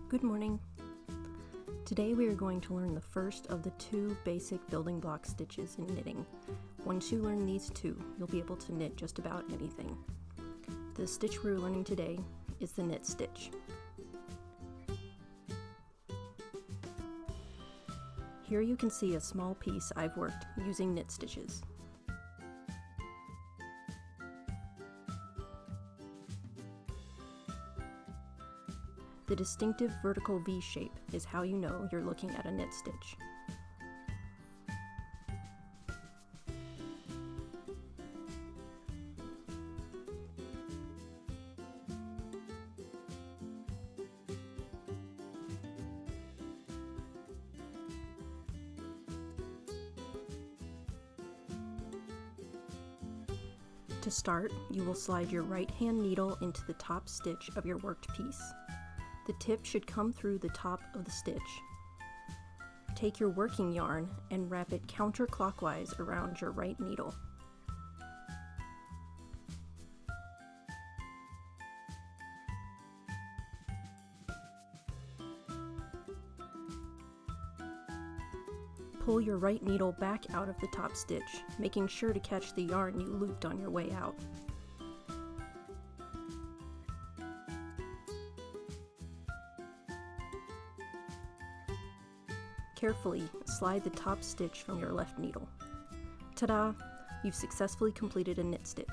Good morning. Today we are going to learn the first of the two basic building block stitches in knitting. Once you learn these two, you'll be able to knit just about anything. The stitch we're learning today is the knit stitch. Here you can see a small piece I've worked using knit stitches. The distinctive vertical V shape is how you know you're looking at a knit stitch. To start, you will slide your right hand needle into the top stitch of your worked piece. The tip should come through the top of the stitch. Take your working yarn and wrap it counterclockwise around your right needle. Pull your right needle back out of the top stitch, making sure to catch the yarn you looped on your way out. Carefully slide the top stitch from your left needle. Ta-da! You've successfully completed a knit stitch.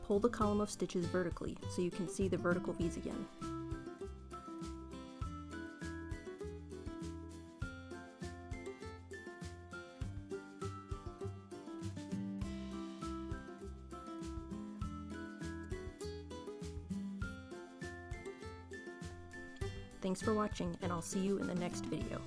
Pull the column of stitches vertically so you can see the vertical V's again. Thanks for watching, and I'll see you in the next video.